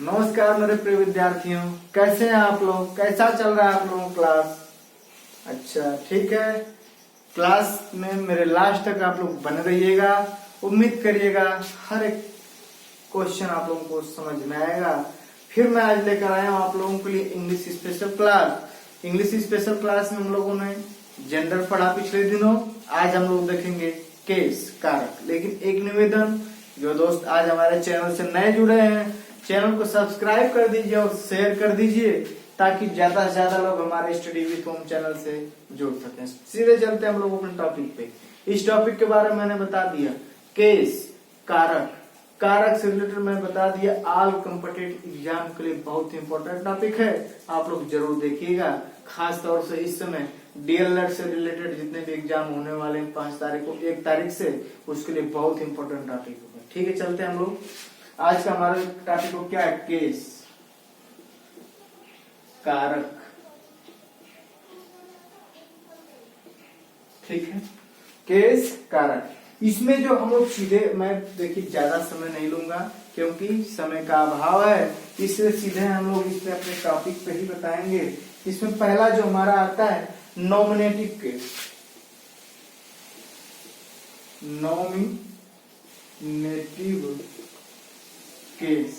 नमस्कार मेरे प्रिय विद्यार्थियों, कैसे हैं आप लोग? कैसा चल रहा है आप लोगों का क्लास? अच्छा, ठीक है। क्लास में मेरे लास्ट तक आप लोग बने रहिएगा। उम्मीद करिएगा हर एक क्वेश्चन आप लोगों को समझ में आएगा। फिर मैं आज लेकर आया हूँ आप लोगों के लिए English special class. English special class में हम लोगों ने जेंडर पढ़ा पिछले दिनों। आज हम लोग देखेंगे केस, कारक। लेकिन एक निवेदन, जो दोस्त आज हमारे चैनल से नए जुड़े हैं, चैनल को सब्सक्राइब कर दीजिए और शेयर कर दीजिए ताकि ज्यादा से ज्यादा लोग हमारे स्टडी विथ होम चैनल से जुड़ सकें। सीधे चलते हैं हम लोग अपने टॉपिक पे। इस टॉपिक के बारे में मैंने बता दिया, केस, कारक। कारक से रिलेटेड मैंने बता दिया, ऑल कॉम्पिटिटिव एग्जाम के लिए बहुत इंपॉर्टेंट टॉपिक है। आप लोग जरूर देखिएगा। खास तौर से इस समय डीएलएड से रिलेटेड जितने भी एग्जाम होने वाले हैं 5 तारीख को, 1 तारीख से, उसके लिए बहुत इंपॉर्टेंट टॉपिक होगा। ठीक है, चलते हैं हम लोग। आज का हमारा टॉपिक को क्या है? केस, कारक। ठीक है, केस, कारक। इसमें जो हम लोग सीधे, मैं देखिए ज्यादा समय नहीं लूंगा क्योंकि समय का अभाव है, इसलिए सीधे हम लोग इसमें अपने टॉपिक पे ही बताएंगे। इसमें पहला जो हमारा आता है nominative case. Nominative case,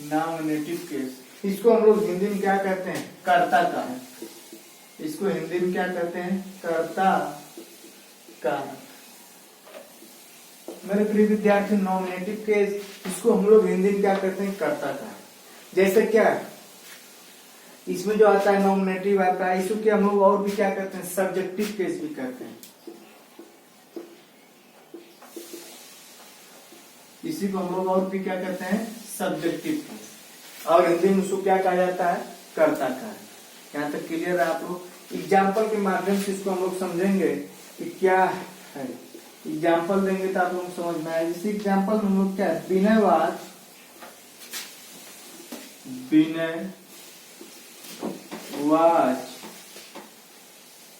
nominative case. इसको हम लोग हिंदी में क्या कहते हैं? कर्ता कारक। इसको हिंदी में क्या कहते हैं? कर्ता कारक। मेरे प्रिय विद्यार्थी, नॉमिनेटिव केस, इसको हम लोग हिंदी में क्या कहते हैं? कर्ता कारक। जैसे क्या, इसमें जो आता है नॉमिनेटिव आता है, इसको क्या हम लोग और भी क्या कहते हैं? सब्जेक्टिव केस भी कहते हैं। इसी को हम लोग और भी क्या कहते हैं? Subjective case. और हिंदी में उसको क्या कहा जाता है? कर्ता कारक। यहाँ तक क्लियर है आप लोग? एग्जाम्पल के माध्यम से इसको हम लोग समझेंगे कि क्या है। एग्जाम्पल देंगे तो आप लोग समझ में आए। जैसे एग्जाम्पल में हम लोग क्या है? Vinay was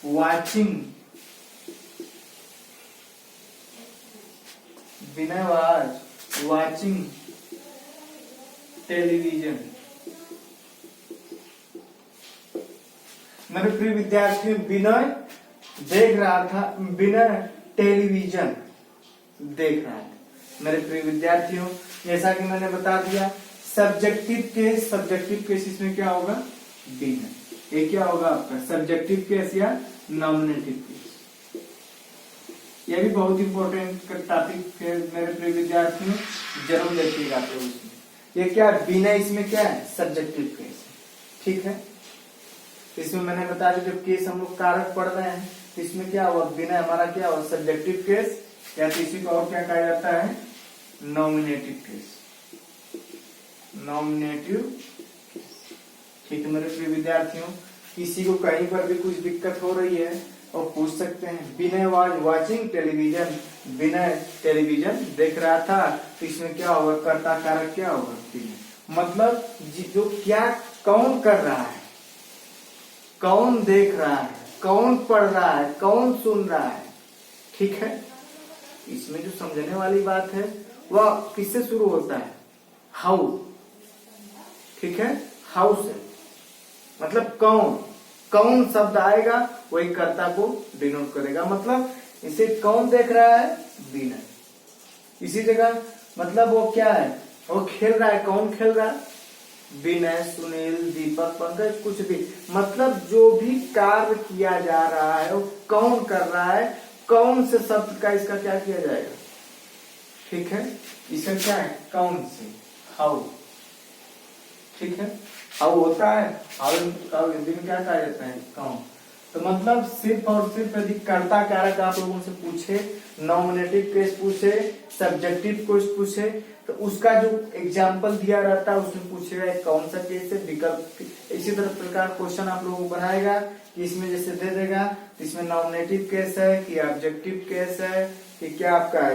watching, Vinay was watching television. मेरे प्रिय विद्यार्थी, विनय देख रहा था, विनय टेलीविजन देख रहा था। मेरे प्रिय विद्यार्थियों, जैसा कि मैंने बता दिया, सब्जेक्टिव केस इसमें क्या होगा? विनय। ये क्या होगा आपका? सब्जेक्टिव केस या नॉमिनेटिव केस। यह भी बहुत इंपॉर्टेंट टॉपिक है मेरे प्रिय विद्यार्थियों, जरूर देखिएगा आप लोग। इसमें ये क्या? विनय, इसमें क्या है? Subjective case. ठीक है, इसमें मैंने बता दिया जब केस हम लोग कारक पढ़ रहे हैं, इसमें क्या हुआ? विनय हमारा क्या हुआ? सब्जेक्टिव केस, या किसी को और क्या कहा जाता है? Nominative case. नॉमिनेटिव। ठीक है मेरे प्रिय विद्यार्थियों, किसी को कहीं पर भी कुछ दिक्कत हो रही है और पूछ सकते हैं। Vinay was watching television, Vinay television देख रहा था, तो इसमें क्या होगा? कर्ता कारक क्या होगा? विनय। मतलब जो क्या, कौन कर रहा है, कौन देख रहा है, कौन पढ़ रहा है, कौन सुन रहा है। ठीक है, इसमें जो समझने वाली बात है वह किससे शुरू होता है? हाउ। ठीक है, हाउ से मतलब कौन शब्द आएगा वही कर्ता को डिनोट करेगा। मतलब इसे कौन देख रहा है? विनय। इसी जगह मतलब वो क्या है? वो खेल रहा है। कौन खेल रहा है? विनय, सुनील, दीपक, पंकज, कुछ भी। मतलब जो भी कार्य किया जा रहा है वो कौन कर रहा है, कौन से शब्द का इसका क्या किया जाएगा? ठीक है, इसका क्या है? कौन से, हाउ। ठीक है, हाउ होता है, हाउ हिंदी में क्या कहा जाता है? कौन। तो मतलब सिर्फ और सिर्फ यदि कर्ता कारक आप लोगों से पूछे, नॉमिनेटिव केस पूछे, सब्जेक्टिव केस पूछे, तो उसका जो एग्जाम्पल दिया रहता है उसमें पूछेगा कौन सा केस है, विकल्प। इसी तरह प्रकार क्वेश्चन आप लोगों को बनाएगा कि इसमें जैसे दे देगा, इसमें नॉमिनेटिव केस है कि ऑब्जेक्टिव केस है कि क्या आपका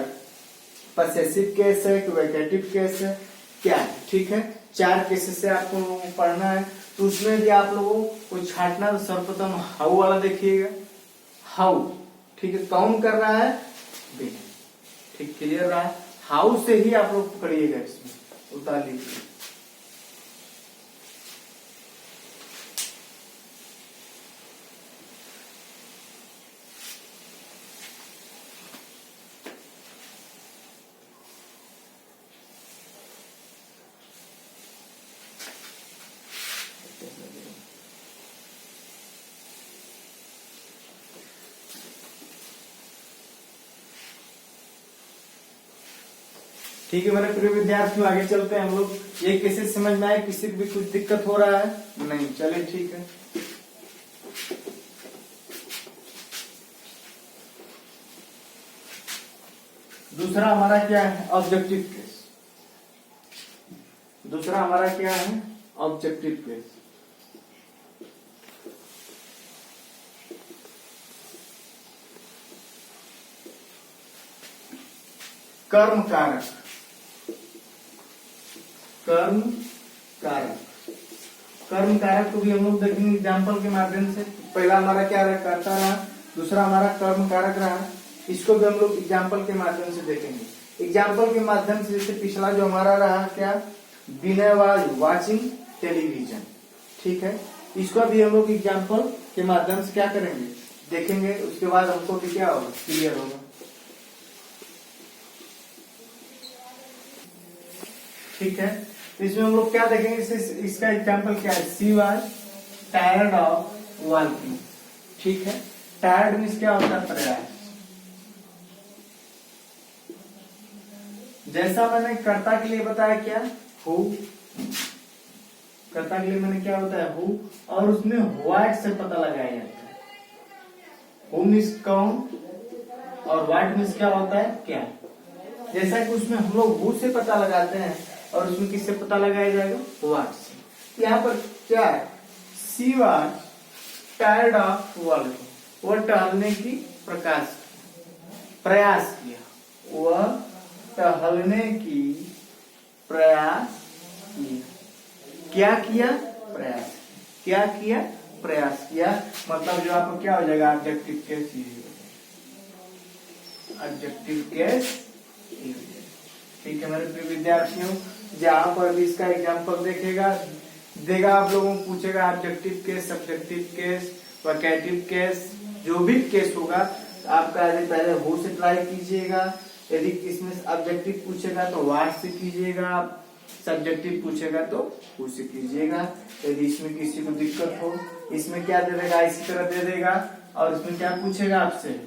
पसेसिव केस है कि वेकेटिव केस है, क्या है। ठीक है, 4 केसेस से आपको पढ़ना है। तो उसमें भी आप लोगों को छांटना, तो सर्वप्रथम हाउ वाला देखिएगा। हाउ, ठीक है, कौन कर रहा है? विनय। ठीक, क्लियर रहा है? हाउ से ही आप लोग पकड़िएगा इसमें। उतार लीजिए। ठीक है मेरे प्रिय विद्यार्थियों, आगे चलते हैं हम लोग। ये कैसे समझ में आए, किसी को भी कुछ दिक्कत हो रहा है? नहीं, चलिए ठीक है। दूसरा हमारा क्या है? Objective case. दूसरा हमारा क्या है? Objective case. कर्म कारक। कर्म कारक। कर्म कारक को भी हम लोग देखेंगे एग्जाम्पल के माध्यम से। पहला हमारा क्या रहा? कर्ता रहा। दूसरा हमारा कर्म कारक रहा। इसको भी हम लोग एग्जाम्पल के माध्यम से देखेंगे। एग्जाम्पल के माध्यम से जैसे पिछला जो हमारा रहा क्या? बिना वाचिंग टेलीविजन। ठीक है, इसको भी हम लोग एग्जाम्पल के माध्यम से क्या करेंगे? देखेंगे। उसके बाद हमको भी क्या होगा? क्लियर होगा। ठीक है, इसमें हम लोग क्या देखेंगे? इसका एग्जाम्पल क्या है? She was tired of walking. ठीक है, टायर्ड मीन्स क्या होता है? प्रयास। जैसा मैंने कर्ता के लिए बताया क्या? हु। कर्ता के लिए मैंने क्या बताया? हु। और उसमें व्हाट से पता लगाया जाता है। हु मीन्स कौन और व्हाट मीन्स क्या होता है? क्या। जैसा कि उसमें हम लोग हु से पता लगाते हैं और उसमें किससे पता लगाया जाएगा? व्हाट से। यहाँ पर क्या है? She was tired of walking. वह टहलने की प्रयास किया। वह टहलने की प्रयास किया। क्या किया? प्रयास। क्या किया? प्रयास किया। मतलब जो आपको क्या हो जाएगा? Objective case. Objective case. ठीक है मेरे प्रिय विद्यार्थियों, जहां पर भी इसका एग्जाम्पल देगा आप लोगों को पूछेगा objective case, subjective case, vocative case, जो भी केस होगा आपका पहले हु से ट्राई कीजिएगा। यदि इसमें ऑब्जेक्टिव पूछेगा तो व्हाट से कीजिएगा, सब्जेक्टिव पूछेगा तो हु से कीजिएगा। यदि इसमें किसी को दिक्कत हो, इसमें क्या दे देगा? इसी तरह दे देगा। और इसमें क्या पूछेगा आपसे?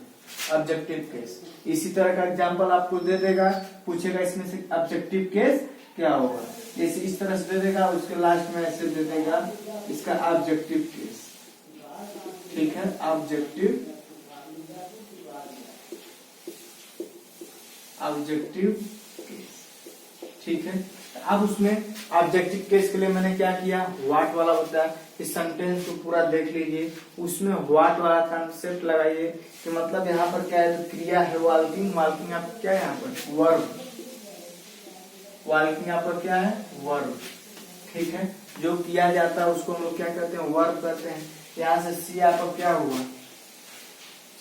Objective case. इसी तरह का एग्जाम्पल आपको दे देगा, पूछेगा इसमें से ऑब्जेक्टिव केस क्या होगा। जैसे इस तरह से दे देगा, उसके लास्ट में ऐसे दे देगा इसका ऑब्जेक्टिव केस। ठीक है, ऑब्जेक्टिव केस। ठीक है, अब उसमें ऑब्जेक्टिव केस के लिए मैंने क्या किया? व्हाट वाला होता है। इस सेंटेंस को पूरा देख लीजिए, उसमें व्हाट वाला कॉन्सेप्ट लगाइए कि मतलब यहाँ पर क्या है? तो क्रिया है वॉकिंग। वॉकिंग आपको क्या है? यहाँ पर वर्ब। वॉकिंग यहाँ पर क्या है? वर्ब। ठीक है, जो किया जाता है उसको हम लोग क्या कहते हैं? वर्ब कहते हैं। यहाँ से सी आपका क्या हुआ?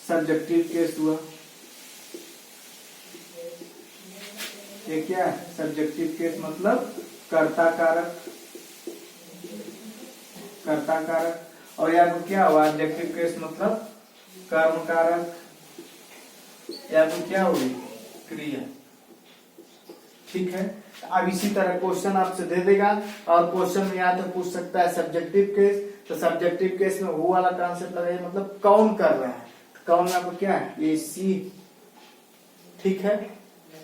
सब्जेक्टिव केस हुआ। ये क्या है? सब्जेक्टिव केस मतलब कर्ता कारक। कर्ता कारक। और यहाँ पर क्या हुआ? ऑब्जेक्टिव केस मतलब कर्म कारक। यहाँ पर क्या हुई? क्रिया। ठीक है, अब इसी तरह क्वेश्चन आपसे दे देगा और क्वेश्चन में या तो पूछ सकता है सब्जेक्टिव केस, तो सब्जेक्टिव केस में हु वाला कॉन्सेप्ट लगाइए, मतलब कौन कर रहा है। कौन में आपको क्या है? ये सी। ठीक है,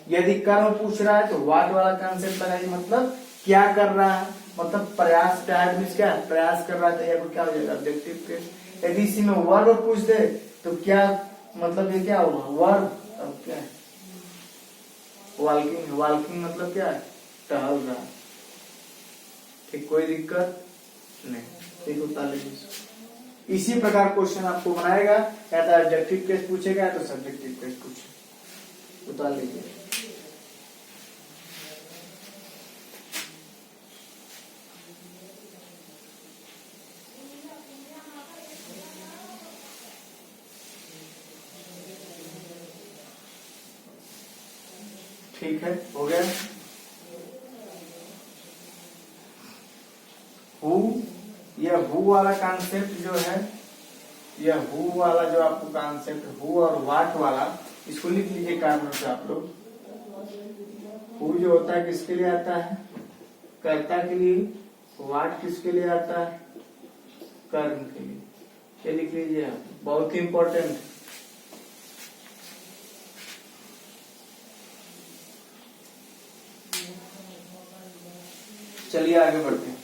यदि कर्म पूछ रहा है तो व्हाट वाला कॉन्सेप्ट लगाइए, मतलब क्या कर रहा है, मतलब प्रयास। टायर्ड मीन्स क्या? प्रयास कर रहा है, तो क्या हो जाएगा? Objective case. यदि इसी में वर्ब पूछ दे तो क्या मतलब? ये क्या होगा? वर्ब। अब क्या है? वॉकिंग। वॉकिंग मतलब क्या है? टहल रहा। ठीक, कोई दिक्कत नहीं। ठीक, उतार लीजिए। इसी प्रकार क्वेश्चन आपको बनाएगा, या तो ऑब्जेक्टिव केस पूछेगा या तो सब्जेक्टिव केस पूछेगा। उतार लीजिए। ठीक है, हो गया। हु, यह हु वाला कॉन्सेप्ट जो है, यह हु वाला जो आपको कॉन्सेप्ट हु और व्हाट वाला, इसको लिख लीजिए कार्बन पे आप लोग। हु जो होता है किसके लिए आता है? कर्ता के लिए। व्हाट किसके लिए आता है? कर्म के लिए। ये लिख लीजिए आप, बहुत ही इंपॉर्टेंट। चलिए आगे बढ़ते हैं।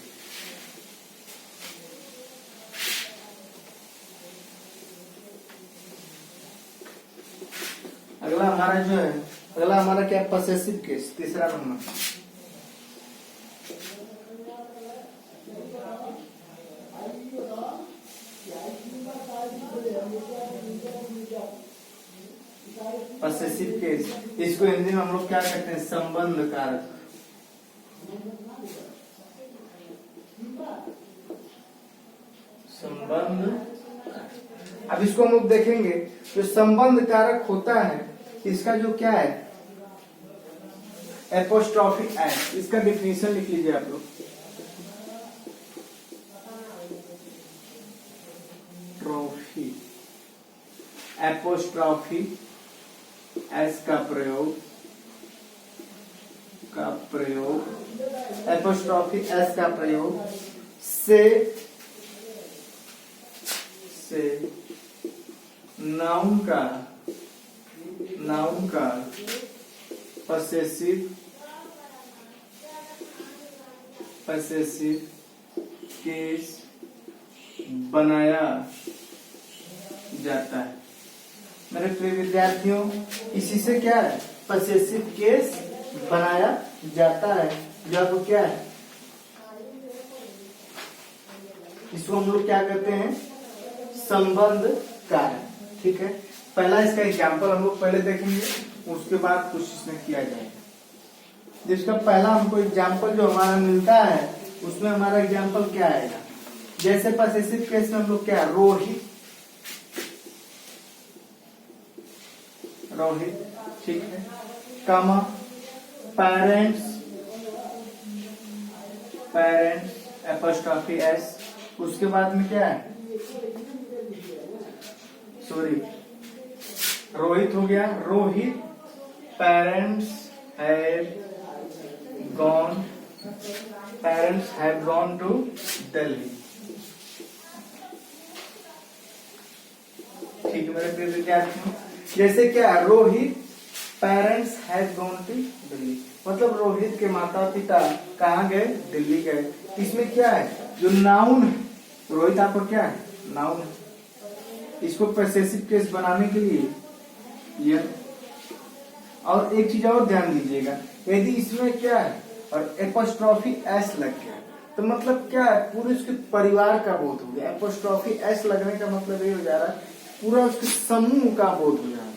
अगला हमारा जो है, अगला हमारा क्या है? पसेसिव केस, तीसरा नंबर। पसेसिव केस, इसको हिंदी में हम लोग क्या कहते हैं? संबंध कारक। संबंध। अब इसको हम लोग देखेंगे, जो संबंध कारक होता है इसका जो क्या है? Apostrophe S. इसका डिफिनेशन लिख लीजिए आप लोग। ट्रॉफी, एपोस्ट्रॉफी एस का प्रयोग, एपोस्ट्रॉफी एस का प्रयोग से नाउन का पसेसिव केस बनाया जाता है। मेरे प्रिय विद्यार्थियों, इसी से क्या है? पसेसिव केस बनाया जाता है, जो आपको क्या है? इसको हम लोग क्या कहते हैं? संबंध कारक। ठीक है, पहला इसका एग्जाम्पल हम लोग पहले देखेंगे, उसके बाद कुछ इसमें किया जाएगा। जिसका पहला हमको एग्जाम्पल जो हमारा मिलता है, उसमें हमारा एग्जाम्पल क्या आएगा? जैसे पसेसिव केस में हम लोग क्या? रोहित, ठीक है, कामा पेरेंट्स, एपोस्ट्रॉफी एस। उसके बाद में क्या है? सॉरी, रोहित हो गया, Rohit parents have gone to Delhi. ठीक है मेरे प्रिय विद्यार्थियों, जैसे क्या? Rohit parents have gone to Delhi, मतलब रोहित के माता पिता कहाँ गए? दिल्ली गए। इसमें क्या है? जो नाउन है, रोहित आपको क्या है? नाउन है। इसको पसेसिव केस बनाने के लिए यह, और एक चीज और ध्यान दीजिएगा, यदि इसमें क्या है और एपोस्ट्रॉफी एस लग गया तो मतलब क्या है? पूरे उसके परिवार का बोध हो गया। एपोस्ट्रॉफी एस लगने का मतलब ये हो जा रहा है पूरा उसके समूह का बोध हो जा रहा है,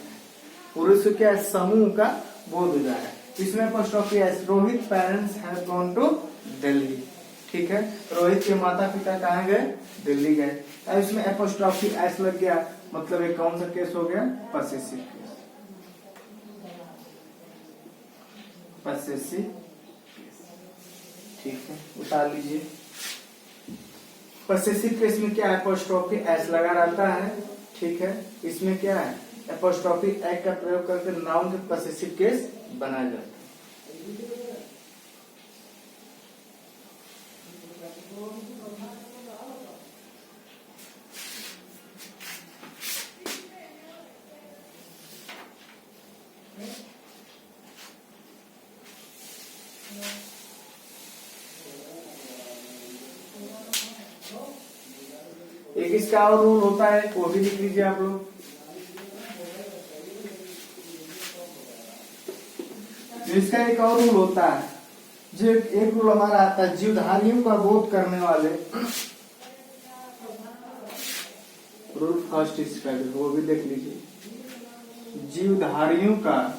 पूरे उसके क्या है? समूह का बोध हो जा रहा है। इसमें apostrophe S, Rohit parents have gone to Delhi. ठीक है, रोहित के माता पिता कहाँ गए? दिल्ली गए। अब इसमें एपोस्ट्रॉफी एस लग गया, मतलब ये कौन सा केस हो गया? Possessive case. पसेसिव केस, ठीक है, उतार लीजिए। पसेसिव केस में क्या? एपोस्ट्रॉफी एस लगा रहता है। ठीक है, इसमें क्या है? एपोस्ट्रॉफी एस का प्रयोग करके नाउन के पसेसिव केस बनाया जाता है। एक इसका और रूल होता है, वो भी लिख लीजिए आप लोग। इसका एक और रूल होता है, जो एक रूल हमारा आता है, जीवधारियों का बोध करने वाले, रूल फर्स्ट इसका वो भी देख लीजिए। जीवधारियों का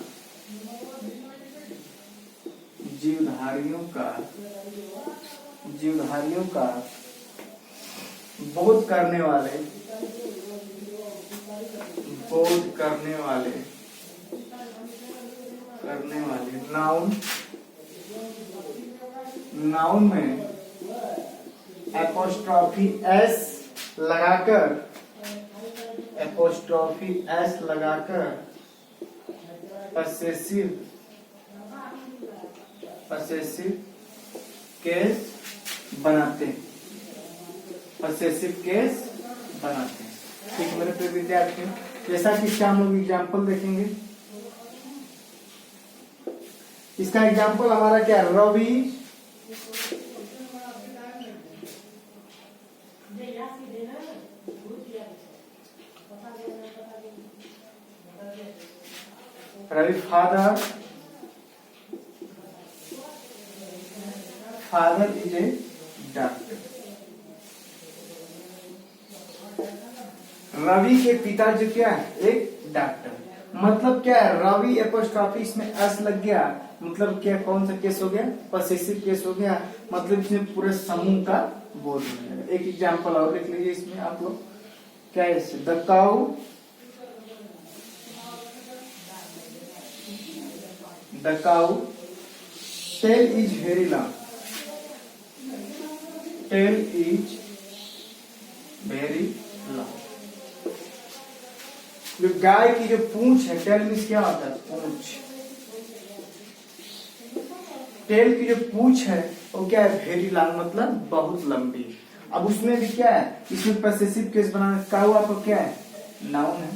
बोध करने वाले नाउन में एपोस्ट्रॉफी एस लगाकर, एपोस्ट्रॉफी एस लगाकर पसेसिव केस बनाते हैं, पसेसिव केस बनाते हैं। ठीक मेरे प्रिय विद्यार्थियों, जैसा कि इसका हम लोग एग्जाम्पल देखेंगे। इसका एग्जाम्पल हमारा क्या है, Ravi father is a doctor. Ravi के पिता जो क्या है, एक डॉक्टर। मतलब क्या है, रवि एपोस्ट्रॉफी इसमें एस लग गया, मतलब क्या, कौन सा केस हो गया, पसेसिव केस हो गया। मतलब इसमें पूरे समूह का बोल रहे। एक एग्जांपल और लिख लीजिए इसमें आप लोग, क्या है, the cow tail is very long, tail is very long. जो गाय की जो पूंछ है, टेल मीन्स क्या होता है, पूंछ। टेल की जो पूंछ है वो क्या है, वेरी लॉन्ग, मतलब बहुत लंबी। अब उसमें भी क्या है, इसमें पसेसिव केस बनाना। काऊ आपको क्या है, नाउन है।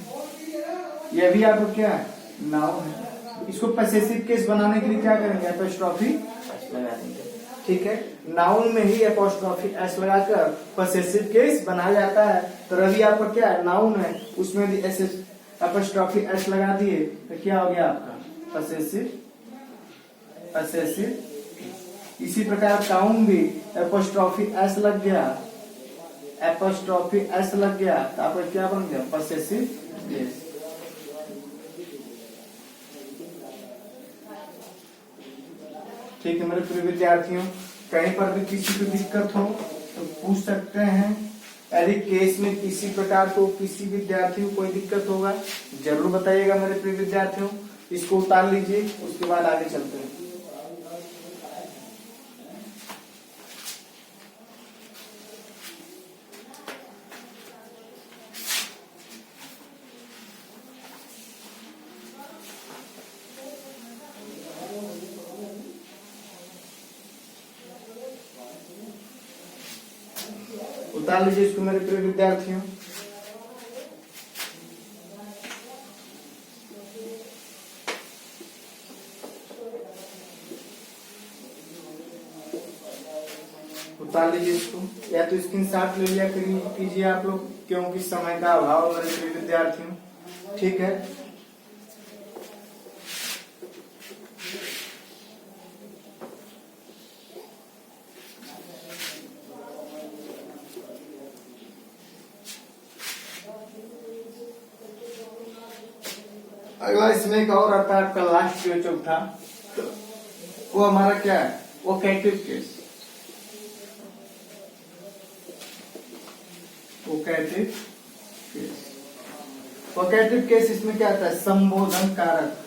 यह भी आपको क्या है, नाउन है। इसको पसेसिव केस बनाने के लिए क्या करेंगे, एपोस्ट्रॉफी लगा देंगे। ठीक है, नाउन में ही एपोस्ट्रॉफी एस लगाकर पसेसिव केस बनाया जाता है। तो रवि आपका क्या है, नाउन है, उसमें भी एस एपोस्ट्रॉफी एस लगा दिए तो क्या हो गया आपका, पसेसिव। इसी प्रकार काउन भी एपोस्ट्रॉफी एस लग गया, एपोस्ट्रॉफी एस लग गया तो आपका क्या बन गया, पसेसिव केस। ठीक है मेरे प्रिय विद्यार्थियों, कहीं पर भी किसी को दिक्कत हो तो पूछ सकते हैं। यदि केस में किसी प्रकार को किसी विद्यार्थी को कोई दिक्कत होगा जरूर बताइएगा मेरे प्रिय विद्यार्थियों। इसको उतार लीजिए, उसके बाद आगे चलते हैं। उतार लीजिए इसको मेरे प्रिय विद्यार्थियों। उतार लीजिए इसको, या तो स्क्रीनशॉट ले लिया कीजिए आप लोग, क्योंकि समय का अभाव मेरे प्रिय विद्यार्थियों। ठीक है, अगला इसमें एक और आता है आपका लास्ट जो चौथा, तो वो हमारा क्या है, वोकेटिव केस। वोकेटिव केस इसमें क्या आता है, संबोधन कारक।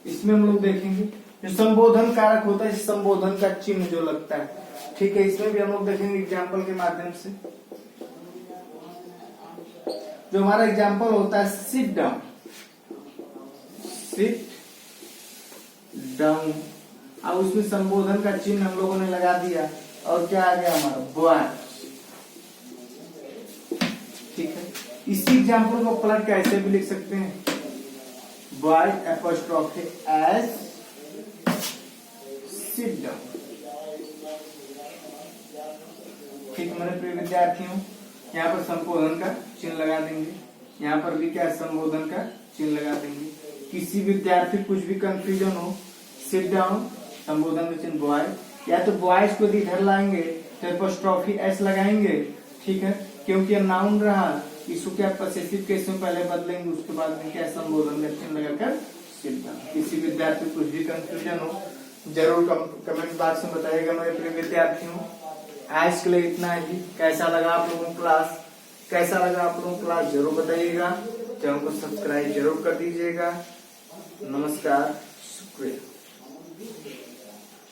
इसमें हम लोग देखेंगे जो संबोधन कारक होता है, संबोधन का चिन्ह जो लगता है। ठीक है, इसमें भी हम लोग देखेंगे एग्जाम्पल के माध्यम से। जो हमारा एग्जाम्पल होता है सिट डाउन, सिट डाउन। अब उसमें संबोधन का चिन्ह हम लोगों ने लगा दिया और क्या आ गया हमारा, बॉय। ठीक है, इसी एग्जाम्पल को पलट के ऐसे भी लिख सकते हैं, boy apostrophe S sit down. ठीक है मेरे प्रिय विद्यार्थियों, यहाँ पर संबोधन का चिन्ह लगा देंगे, यहाँ पर भी क्या संबोधन का चिन्ह लगा देंगे। किसी विद्यार्थी कुछ भी कंफ्यूजन हो, सिट डाउन, संबोधन का चिन्ह बॉय, या तो बॉयज को इधर लाएंगे तो एपोस्ट्रोफी एस लगाएंगे। ठीक है, क्योंकि ये नाउन रहा, इसको क्या पसेसिव केस में पहले बदलेंगे, उसके बाद में क्या संबोधन का चिन्ह लगाकर सिट डाउन। किसी विद्यार्थी कुछ भी कंफ्यूजन हो जरूर कमेंट बॉक्स में बताइएगा मेरे प्रिय विद्यार्थियों। आज के लिए इतना ही। कैसा लगा आप लोगों को क्लास, कैसा लगा आप लोगों को क्लास जरूर बताइएगा। चैनल को सब्सक्राइब जरूर कर दीजिएगा। नमस्कार, शुक्रिया।